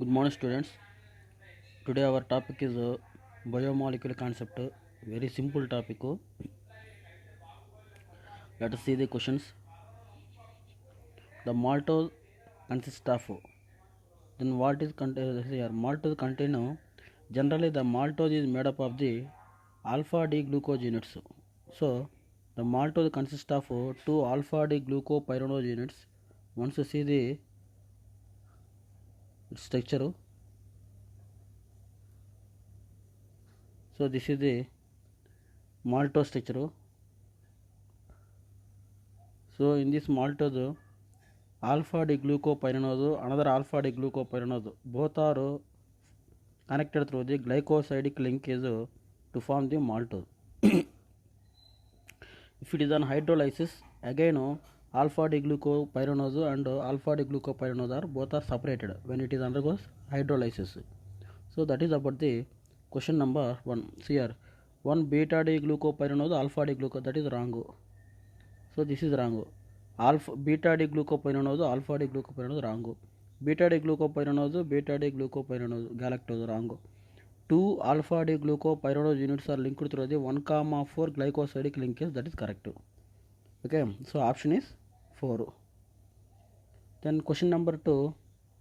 Good morning, students. Today our topic is biomolecule concept. Very simple topic. Let us see the questions. The maltose consists of. Then what is here? Maltose contain. Generally, the maltose is made up of the alpha D glucose units. So, the maltose consists of two alpha D glucopyranose units. Once you see the structure, so this is the maltose structure. So, in this maltose, alpha D glucopyranose, another alpha D glucopyranose, both are connected through the glycosidic linkage to form the maltose. If it is on hydrolysis, again alpha D glucopyranose and alpha D glucopyranose are both are separated when it is undergoes hydrolysis. So that is about the question number 1. See here, 1 beta D glucopyranose, alpha D glucose, that is wrong. So this is wrong. Alpha beta D glucopyranose, alpha D glucopyranose wrong. Beta D glucopyranose, galactose wrong. Two alpha D glucopyranose units are linked through the 1,4 glycosidic linkage, that is correct. Okay, so option is 4. Then question number 2,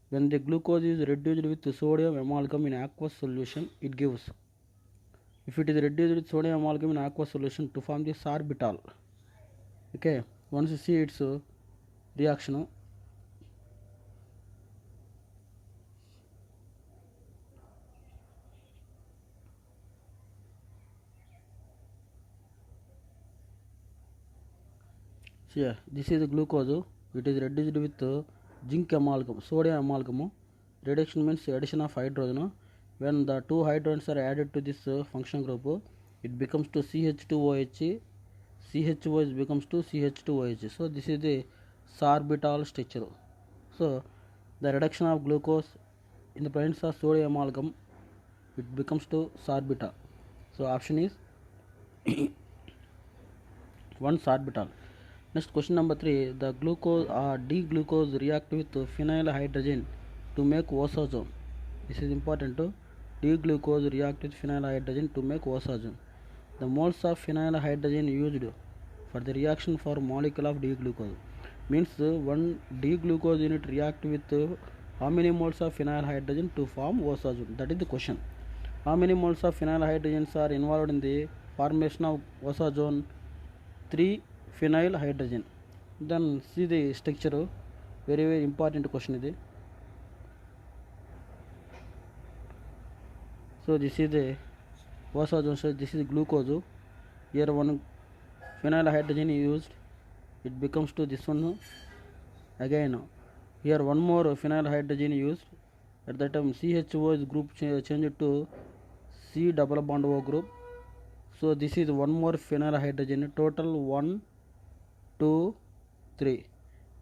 when the glucose is reduced with sodium amalgam in aqueous solution, it gives. If it is reduced with sodium amalgam in aqueous solution to form the sorbitol. Okay, once you see its reaction, see here, this is the glucose, it is reduced with zinc amalgam, sodium amalgam. Reduction means addition of hydrogen. When the two hydrogens are added to this function group, it becomes to CH2OH, CHOH becomes to CH2OH. So this is the sorbitol structure. So the reduction of glucose in the presence of sodium amalgam, it becomes to sorbitol. So option is 1 sorbitol. Next question number 3, the glucose or D-glucose react with phenyl hydrogen to make osazone. This is important. D-glucose react with phenyl hydrogen to make osazone. The moles of phenyl hydrogen used for the reaction for molecule of D-glucose means one D-glucose unit react with how many moles of phenyl hydrogen to form osazone. That is the question. How many moles of phenyl hydrogens are involved in the formation of osazone? 3 phenyl hydrogen. Then see the structure, very important question is. So this is the osazone, so this is glucose. Here one phenyl hydrogen is used, it becomes to this one. Again here one more phenyl hydrogen used. At that time CHO is group changed to C double bond O group. So this is one more phenyl hydrogen, total 1, 2, 3.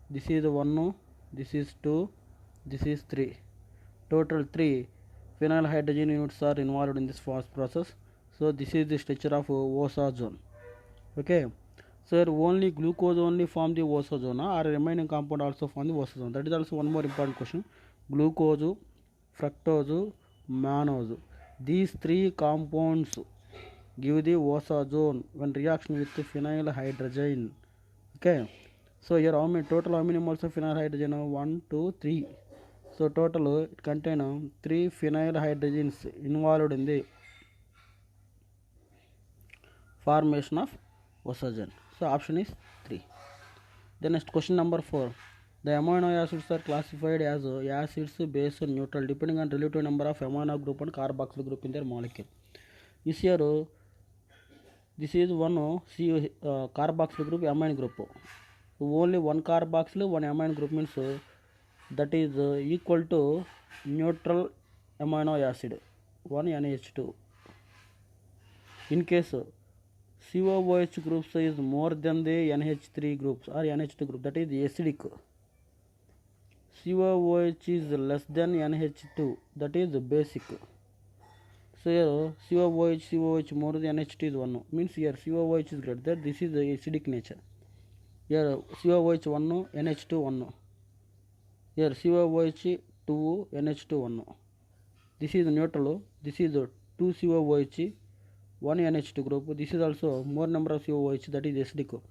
This is 1, this is 2, this is 3. Total 3 phenyl hydrogen units are involved in this process. So this is the structure of osazone. Okay. So here only glucose only form the osazone, or remaining compound also form the osazone. That is also one more important question. Glucose, fructose, mannose. These 3 compounds give the osazone when reaction with phenyl hydrogen. Okay, so here how many moles of phenyl hydrogen? 1, 2, 3. So total it contain 3 phenyl hydrogens involved in the formation of osazone. So option is 3. The next question number 4, the amino acids are classified as acids, base, neutral depending on relative number of amino group and carboxyl group in their molecule. This here this is one carboxyl group, amine group. Only one carboxyl, one amine group means that is equal to neutral amino acid, 1 NH2. In case COOH groups is more than the NH3 groups or NH2 group, that is acidic. COOH is less than NH2, that is basic. So here COOH more than NH2 is 1, means here COOH is greater, this is the acidic nature. Here COOH 1, NH2 1. Here COOH 2 NH2 1. This is neutral. This is 2 COOH 1 NH2 group. This is also more number of COOH, that is acidic.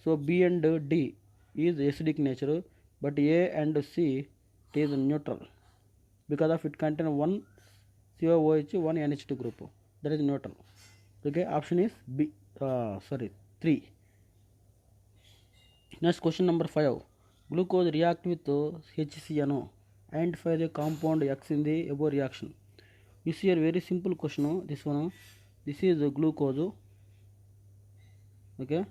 So B and D is acidic nature, but A and C it is neutral because of it contain 1 COOH 1 NH2 group, that is neutral. Okay, option is B. 3. Next question number 5. Glucose react with HCNO. Identify the compound X in the above reaction. This is a very simple question. This one. This is glucose. Okay.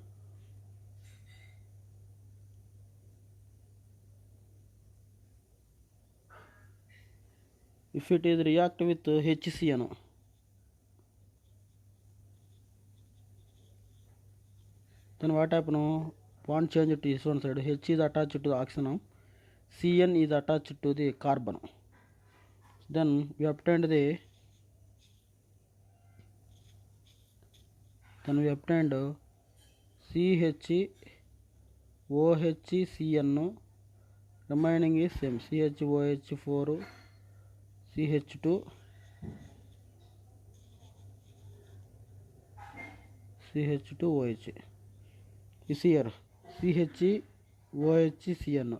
If it is react with HCNO, then what happen? Bond change to this one side. H is attached to the oxygen. Cn is attached to the carbon. Then we obtained CHOHCN. Remaining is same, CHOH4 CH2 CH2OH. Is here CHOHCN.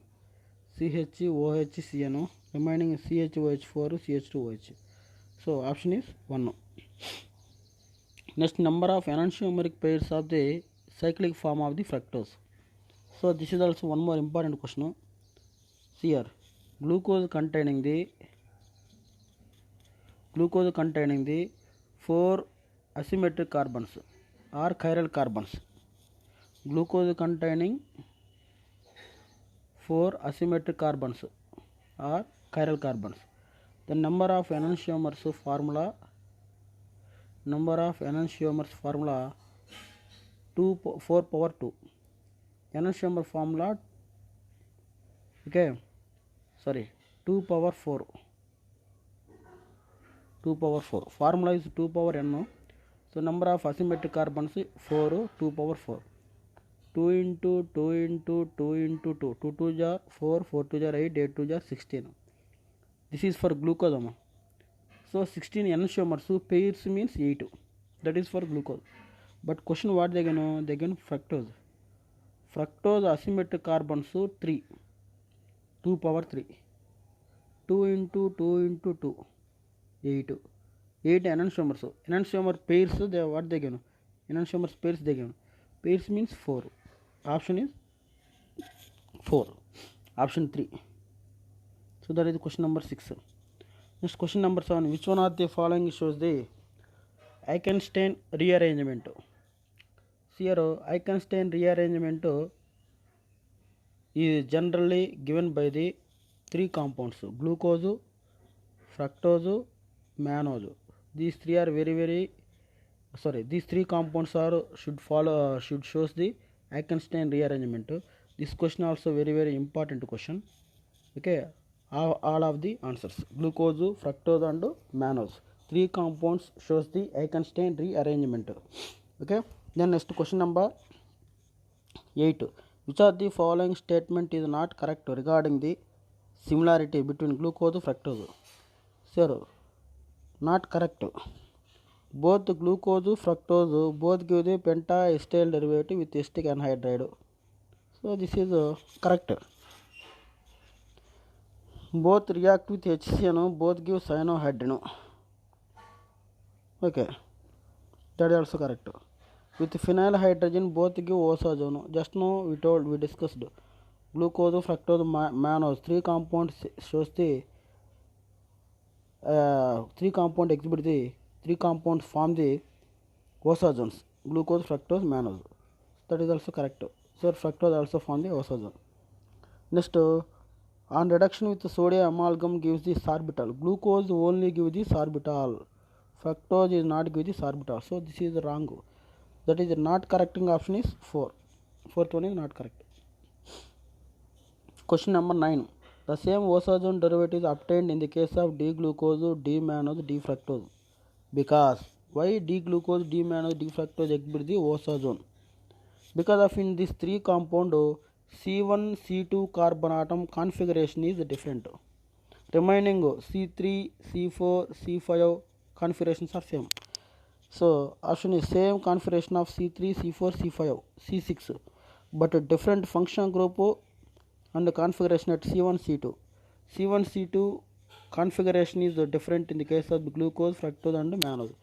CHOHCN. Remaining is CHOH4 CH2OH. So option is 1. Next, number of enantiomeric pairs of the cyclic form of the fructose. So this is also one more important question. See here, glucose containing the 4 asymmetric carbons or chiral carbons. Glucose containing 4 asymmetric carbons or chiral carbons. The number of enantiomers formula 4 power 2. Enantiomer formula 2 power 4. Formula is 2 power n. So number of asymmetric carbons 4, 2 power 4. 2 into 2 into 2 into 2. 2 2 jar 4, 4 2 jar 8, 8 2 jar 16. This is for glucose. So 16 enantiomers pairs means 8. That is for glucose. But question what they can fructose. Fructose asymmetric carbons 3. 2 power 3. 2 into 2 into 2. 8. 8 enantiomers. Enantiomer pairs they what they can. Enantiomers pairs they can. Pairs means 4. Option is 4. Option 3. So that is question number 6. Next question number 7. Which one of the following shows the Eisenstein rearrangement? See here, Eisenstein rearrangement is generally given by the 3 compounds: glucose, fructose, mannose. These 3 are these 3 compounds should shows the Eisenstein rearrangement. This question also very important question. Okay, all of the answers: glucose, fructose and mannose. 3 compounds shows the Eisenstein rearrangement. Okay, then next question number 8. Which of the following statement is not correct regarding the similarity between glucose and fructose? Sir, not correct. Both glucose and fructose both give the pentaacetyl derivative with acetic anhydride. So this is correct. Both react with HCNO, both give cyanohydrino. Okay, that is also correct. With phenyl hydrogen both give osazone. Just now we discussed glucose, fructose, mannose. 3 compounds shows the 3 compound exhibit the 3 compounds form the osazones: glucose, fructose, mannose. That is also correct. So fructose also form the osazone. Next, on reduction with sodium amalgam gives the sorbitol. Glucose only gives the sorbitol. Fructose is not give the sorbitol. So this is wrong. That is not correcting option is 4. Fourth one is not correct. Question number 9. The same osazone derivative is obtained in the case of D-glucose, D-mannose, D-fructose. Because why D-glucose, D-mannose, D-fructose exhibit the osazone? Because of in this 3 compound C1, C2 carbon atom configuration is different. remaining C3, C4, C5 configurations are same. So option is same configuration of C3, C4, C5, C6, but a different function group and configuration at C1, C2. C1, C2 configuration is different in the case of the glucose, fructose and mannose.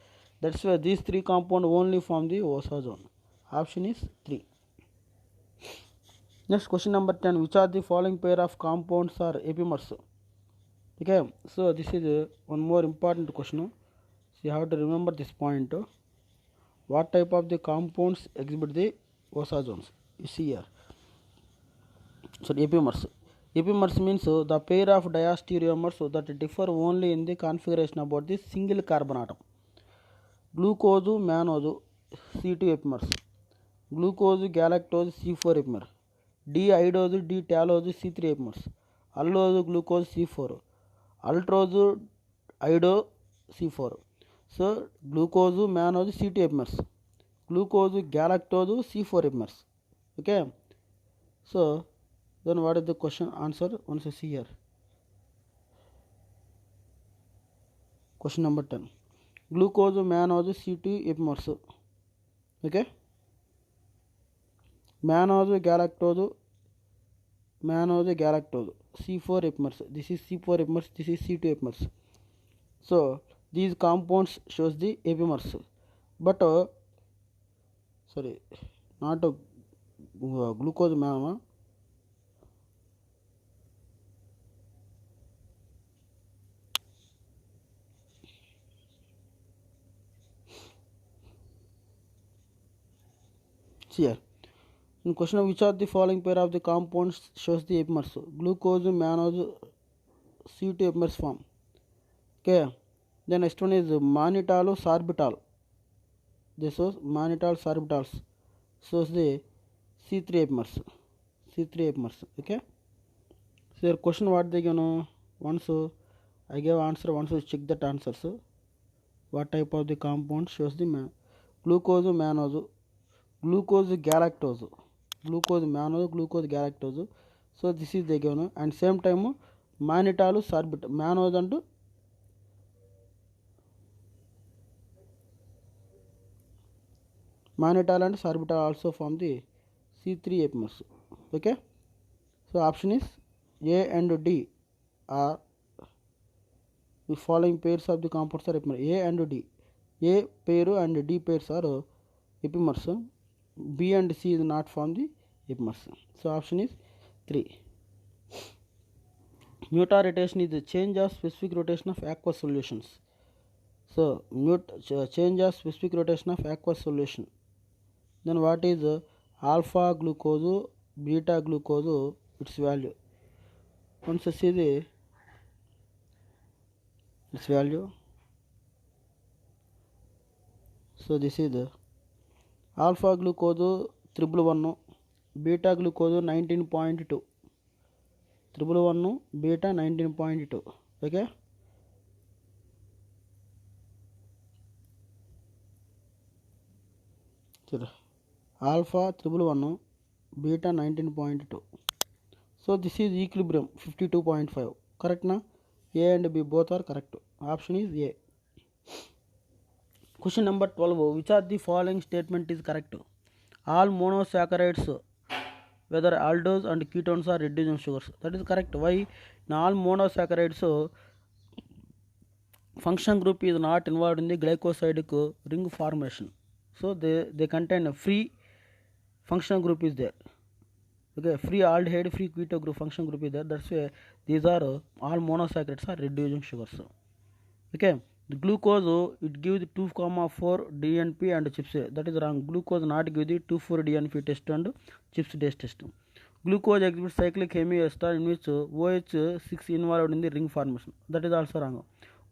That's why these three compounds only form the osazone. Option is 3. Next question number 10. Which are the following pair of compounds are epimers? Okay, so this is one more important question. So you have to remember this point. What type of the compounds exhibit the osazones? You see here. So epimers. Epimers means the pair of diastereomers that differ only in the configuration about the single carbon atom. Glucose, mannose, C2 epimers. Glucose, galactose, C4 epimer. D-iodose, D-talose, C3 epimers. Allose, glucose, C4. Ultrose, iodo, C4. So glucose, mannose, C2 epimers. Glucose, galactose, C4 epimers. Okay. So then what is the question answer? Once you see here. Question number 10. Glucose, mannose, C2 epimers. Okay. Mannose, galactose, C4 epimers. This is C4 epimers, this is C2 epimers. So these compounds shows the epimers, but sorry, not glucose mannose. See here. In question, which of the following pair of the compounds shows the epimers? Glucose, mannose, C2 epimers form. Okay. The next one is mannitol, sorbitol. This was mannitol, sorbitol. Shows the C3 epimers. C3 epimers. Okay. So your question what they gonna once I give answer, once check that answer. So what type of the compound shows the glucose, mannose, glucose, galactose, glucose, mannose, glucose, galactose. So this is the given, and same time mannitol, sorbitol, mannose and mannitol and sorbitol also form the C3 epimers. Okay. So option is A and D are the following pairs of the compounds are epimers. A and D. A pair and D pairs are epimers. B and C is not form the epimers. So option is 3. Mutarotation is the change of specific rotation of aqueous solutions. So change of specific rotation of aqueous solution. Then what is alpha glucose, beta glucose, its value? Once you see its value. So this is the alpha glucose 111, beta glucose 19.2, 111, beta 19.2. Okay. So alpha 111, beta 19.2. So this is equilibrium 52.5. Correct na? A and B both are correct. Option is A. Question number 12. Which of the following statement is correct? All monosaccharides, whether aldose and ketones, are reducing sugars. That is correct. Why? In all monosaccharides, function group is not involved in the glycosidic ring formation. So they contain a free function group is there. Okay, free aldehyde, free keto group function group is there. That's why these are all monosaccharides are reducing sugars. Okay, the glucose it gives the 2,4 DNP and CHIPS. That is wrong. Glucose not give the 2,4 DNP test and CHIPS test. Glucose exhibits cyclic hemiester in which OH6 involved in the ring formation. That is also wrong.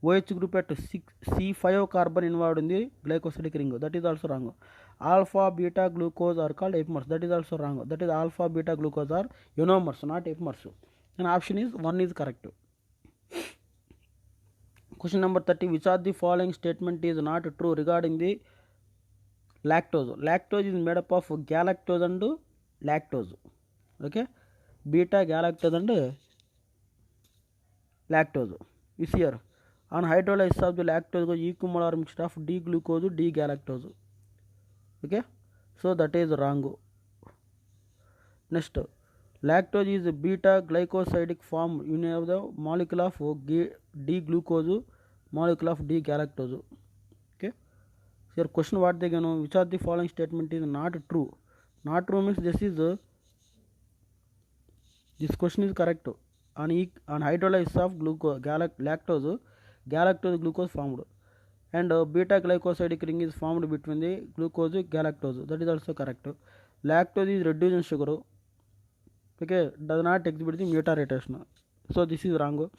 OH group at C5 carbon involved in the glycosidic ring. That is also wrong. Alpha beta glucose are called epimers. That is also wrong. That is alpha beta glucose are ionomers, not epimers. And option is 1 is correct. Question number 30. Which of the following statement is not true regarding the lactose? Lactose is made up of galactose and lactose. Okay, beta galactose and lactose is here. On hydrolysis of the lactose goes equimolar mixture of D-glucose, D-galactose. Okay, so that is wrong. Next, lactose is a beta glycosidic form. You have the molecule of D-glucose, molecule of D-galactose. Okay, so your question what they know, which of the following statement is not true? Not true means this question is correct. On hydrolysis of lactose, galactose glucose formed, and beta glycosidic ring is formed between the glucose galactose. That is also correct. Lactose is reduced in sugar. Okay, does not exhibit the meta rotation. So this is wrong.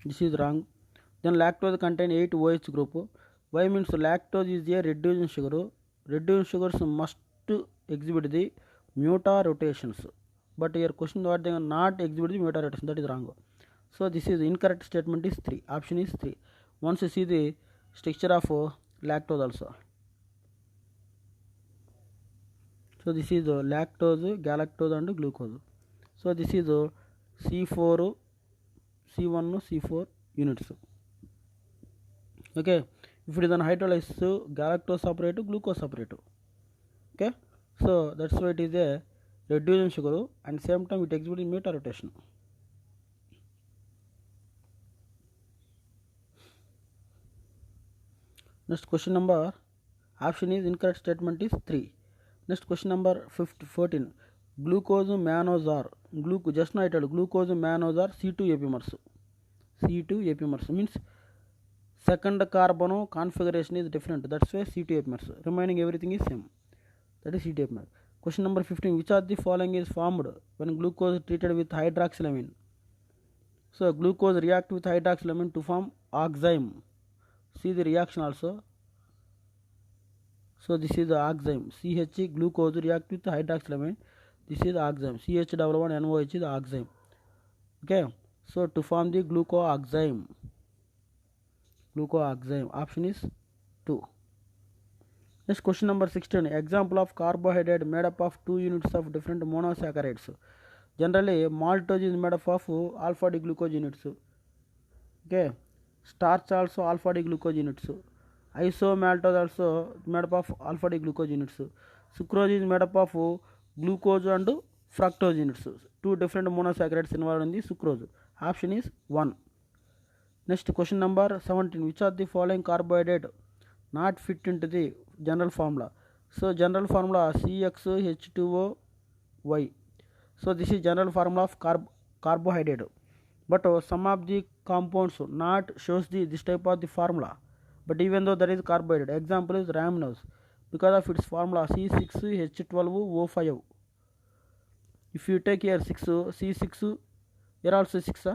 This is wrong. Then lactose contain 8 OH group. Why means lactose is a reduced in sugar. Reduced sugars must exhibit the meta rotations. But your question what they are not exhibit the meta rotation. That is wrong. So this is incorrect statement is 3. Option is 3. Once you see the structure of lactose also. So this is lactose, galactose and glucose. So this is C4, C1, C4 units. Okay, if it is on hydrolysis, galactose separate, glucose separate. Okay, so that's why it is a reduced in sugar and same time it exhibits meta rotation. Next question number, option is incorrect statement is 3. Next question number 14. Glucose mannose just now I told glucose mannose C2 epimers. C2 epimers means second carbon configuration is different. That's why C2 epimers. Remaining everything is same. That is C2 epimer. Question number 15. Which of the following is formed when glucose is treated with hydroxylamine? So glucose react with hydroxylamine to form oxime. See the reaction also. So this is the oxime. CH glucose react with hydroxylamine. This is oxime. CH11NOH is oxime. Okay. So to form the glucooxime. Glucooxime. Option is 2. Next question number 16. Example of carbohydrate made up of 2 units of different monosaccharides. Generally maltose is made up of alpha D glucose units. Okay. Starch also alpha D glucose units. Isomaltose also made up of alpha D glucose units. Sucrose is made up of glucose and fructose units. 2 different monosaccharides involved in the sucrose. Option is 1. Next question number 17. Which of the following carbohydrate not fit into the general formula? So general formula CxH2OY. So this is general formula of carbohydrate. But some of the compounds not shows this type of the formula. But even though there is carbohydrate, example is ramenose, because of its formula C6H12O5. If you take here 6 C6, here also 6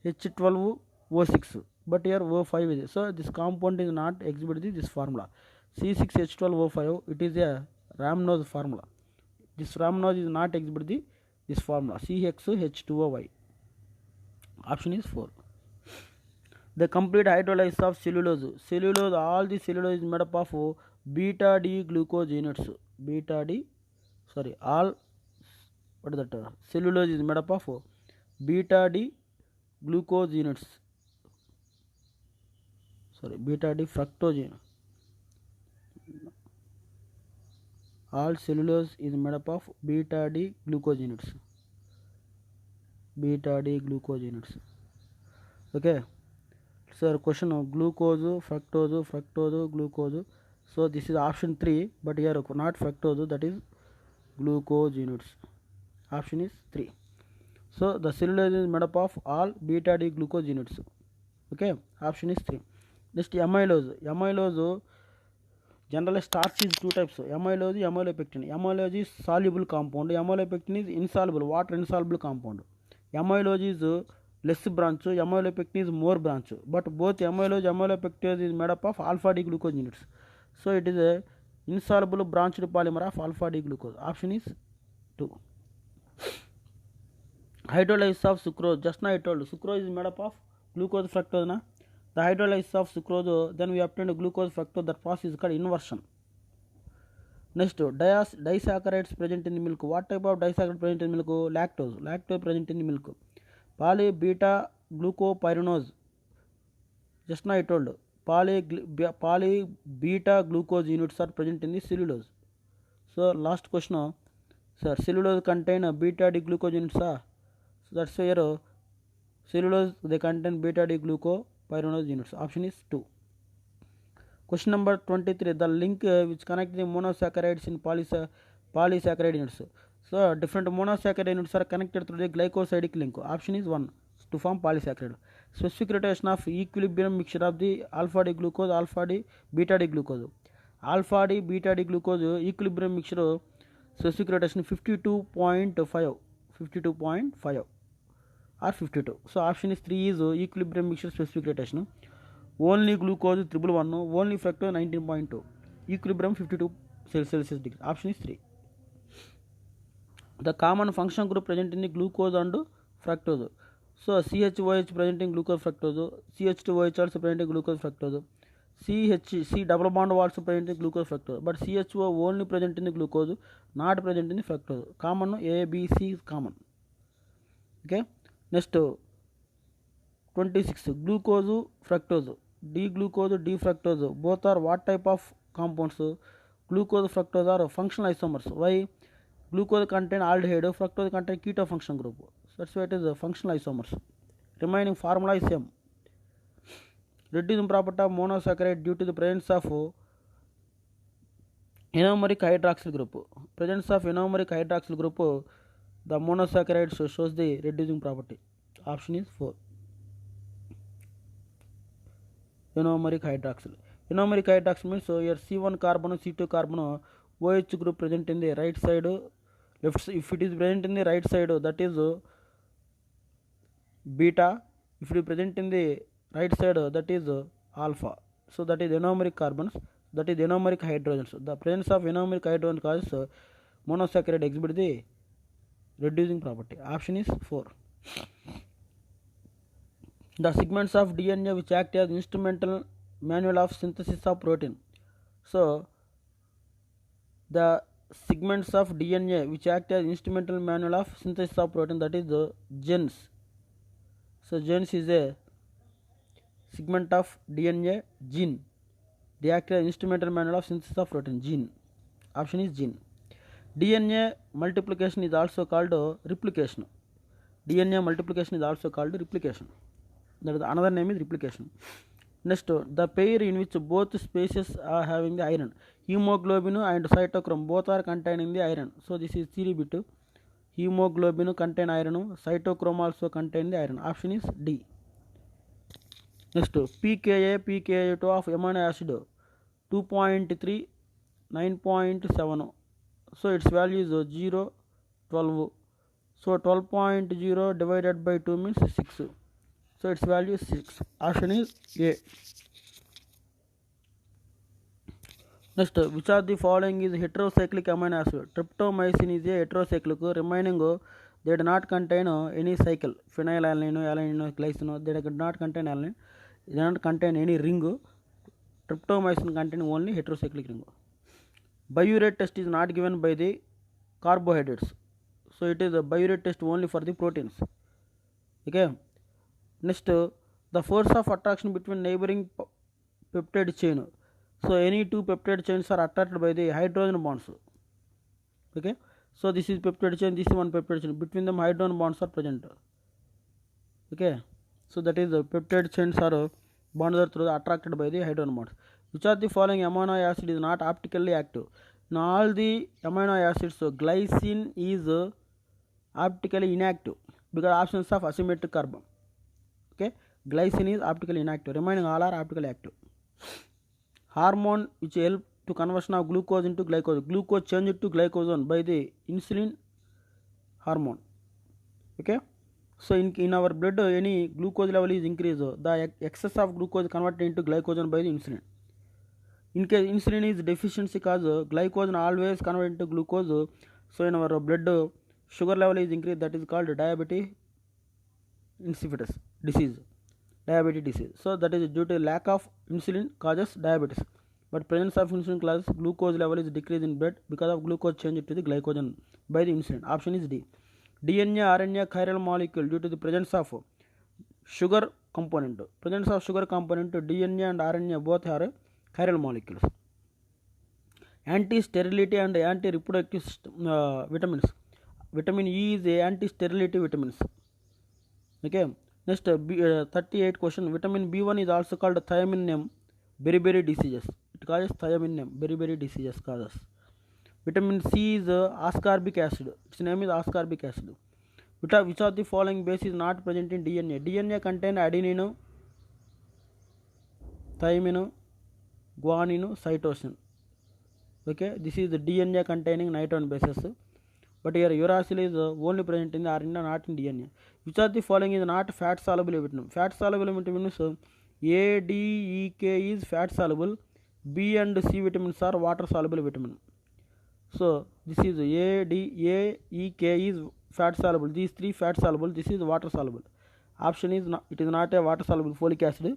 H12O6, but here O5 is. So this compound is not exhibited this formula C6H12O5. It is a ramenose formula. This ramenose is not exhibited this formula CxH2OY. Option is 4. The complete hydrolysis of cellulose. Cellulose, all the cellulose is made up of beta D glucose units. All what is that? Cellulose is made up of beta D glucose units. Beta D fructose unit. All cellulose is made up of beta D glucose units. Beta D glucose units. Okay. So question of glucose, fructose, glucose. So this is option 3, but here not fructose, that is glucose units. Option is 3. So the cellulose is made up of all beta D glucose units. Okay, option is 3. Next amylose. Amylose generally starch is 2 types. Amylose, amylopectin. Amylose is soluble compound. Amylopectin is insoluble, water insoluble compound. Amylose is less branch, amylopectin is more branch, but both amylose amylopectinase is made up of alpha D glucose units. So it is a insoluble branched polymer of alpha D glucose. Option is 2. Hydrolysis of sucrose. Just now I told sucrose is made up of glucose fructose. Na? The hydrolysis of sucrose, then we obtain glucose fructose. That process is called inversion. Next, disaccharides present in the milk. What type of disaccharide present in milk? Lactose present in the milk. Poly beta glucopyranose, just now I told, poly beta glucose units are present in the cellulose. So last question, sir, cellulose contain beta D glucose units, so that's where cellulose they contain beta D glucopyranose units. Option is 2. Question number 23, the link which connect the monosaccharides in polysaccharide units. So different monosaccharide units are connected through the glycosidic link. Option is 1, to form polysaccharide. Specific rotation of equilibrium mixture of the alpha D glucose, alpha D beta D glucose. Alpha D beta D glucose equilibrium mixture specific rotation 52.5 or 52. So option is 3 is equilibrium mixture specific rotation. Only glucose 111, only fructose 19.2, equilibrium 52 Celsius degree. Option is 3. The common function group present in the glucose and fructose. So CHOH present in glucose fructose, CH2OH also present in glucose fructose, C double bond also present in glucose fructose, but CHO only present in the glucose, not present in the fructose. Common A, B, C is common. Okay. Next 26, glucose fructose, D-glucose, D-fructose, both are what type of compounds? Glucose fructose are functional isomers. Why? Glucose contain aldehyde, fructose contain keto function group. So that's why it is functional isomers. Remaining formula is same. Reducing property of monosaccharide due to the presence of anomeric hydroxyl group. Presence of anomeric hydroxyl group, the monosaccharide shows the reducing property. Option is 4. Anomeric hydroxyl. Anomeric hydroxyl means here C1 carbon, C2 carbon, OH group present in the right side, left. If it is present in the right side, that is beta. If it is present in the right side, that is alpha. So that is anomeric carbons, that is anomeric hydrogens. The presence of anomeric hydrogen causes monosaccharide exhibit the reducing property. Option is 4. The segments of DNA which act as instrumental manual of synthesis of protein. So the segments of DNA which act as instrumental manual of synthesis of protein, that is the genes. So genes is a segment of DNA, gene. They act as instrumental manual of synthesis of protein, gene. Option is gene. DNA multiplication is also called replication. DNA multiplication is also called replication. That is another name is replication. Next, the pair in which both species are having the iron. Hemoglobin and cytochrome both are containing the iron. So this is theory bit. Hemoglobin contain iron, cytochrome also contain the iron. Option is D. Next, pKa2 of amino acid 2.3, 9.7. So its value is 0, 12. So 12.0 divided by 2 means 6. So its value is 6. Option is A. Next, which of the following is heterocyclic amino acid? Tryptomycin is a heterocyclic. Remaining they do not contain any cycle. Phenylalanine, alanine, glycine, they do not contain alanine. They do not contain any ring. Tryptomycin contain only heterocyclic ring. Biuret test is not given by the carbohydrates. So it is a biuret test only for the proteins. Okay. Next, the force of attraction between neighboring peptide chain. So any two peptide chains are attracted by the hydrogen bonds. Okay. So this is peptide chain, this is one peptide chain. Between them hydrogen bonds are present. Okay. So that is the peptide chains are bonds are attracted by the hydrogen bonds. Which of the following amino acid is not optically active? In all the amino acids, so glycine is optically inactive because absence of asymmetric carbon. Okay, glycine is optically inactive. Remaining all are optically active. Hormone which help to conversion of glucose into glycose. Glucose changed to glycogen by the insulin hormone. Okay, so in our blood any glucose level is increased, the excess of glucose converted into glycogen by the insulin. In case insulin is deficiency cause glycogen always converted into glucose. So in our blood sugar level is increased, that is called diabetes insipidus disease. Diabetes disease. So that is due to lack of insulin causes diabetes. but presence of insulin causes glucose level is decreased in blood because of glucose change to the glycogen by the insulin. Option is D. DNA, RNA, chiral molecule due to the presence of sugar component. Presence of sugar component, DNA and RNA both are chiral molecules. Anti-sterility and anti-reproductive vitamins. Vitamin E is a anti-sterility vitamins. Okay. Next, 38 question. Vitamin B1 is also called thiamine name beriberi diseases. It causes thiamine name beriberi diseases causes. Vitamin C is ascorbic acid. Its name is ascorbic acid. Which of the following base is not present in DNA? DNA contain adenine, thymine, guanine, cytosine. Okay, this is the DNA containing nitrogen bases. But here uracil is only present in the RNA, not in DNA. Which of the following is not fat soluble vitamin? Fat soluble vitamins A, D, E, K is fat soluble. B and C vitamins are water soluble vitamin. So this is A, D, A, E, K is fat soluble. These three fat soluble. This is water soluble. Option is not, it is not a water soluble folic acid.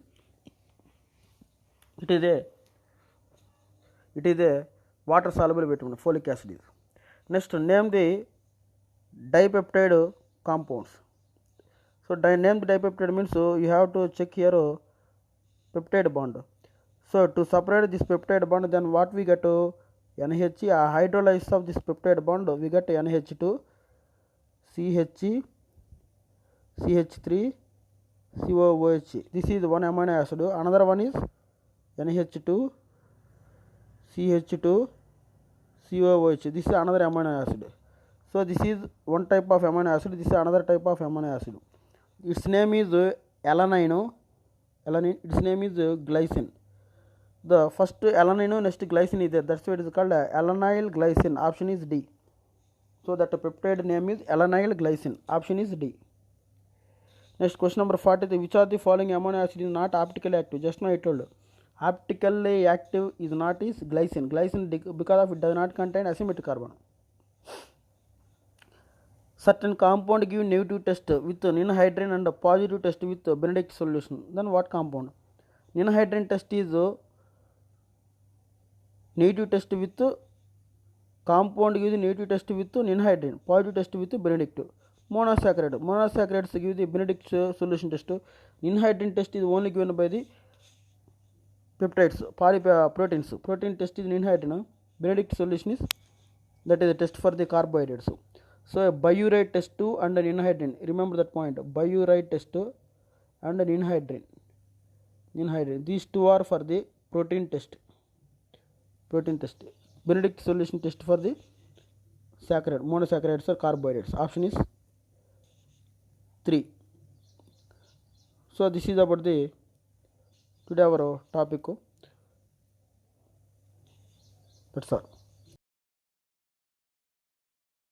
It is a water soluble vitamin. Folic acid is. Next, name the dipeptide compounds. So name the dipeptide means you have to check here peptide bond. So to separate this peptide bond, then what we get NH, hydrolysis of this peptide bond, we get NH2, CH, CH3, COOH. This is one amino acid. Another one is NH2, CH2, COOH. This is another amino acid. So this is one type of amino acid. This is another type of amino acid. Its name is alanine. Its name is glycine. The first alanine, next glycine is there. That's why it is called alanyl glycine. Option is D. So that peptide name is alanyl glycine. Option is D. Next, question number 40. Which of the following amino acid is not optically active? Just now I told you. Optically active is not is glycine. Glycine because of it does not contain asymmetric carbon. Certain compound give negative test with ninhydrin and positive test with Benedict solution. Then what compound? Ninhydrin test is negative test with compound gives negative test with ninhydrin, positive test with Benedict. Monosaccharides give the Benedict solution test. Ninhydrin test is only given by the peptides, proteins. Protein test is ninhydrin. Benedict solution is that is a test for the carbohydrates. So biurate test and ninhydrin. Remember that point. Biurate test and ninhydrin. These two are for the protein test. Benedict solution test for the saccharide, monosaccharides or carbohydrates. Option is 3. So this is about the today our topic. That's all.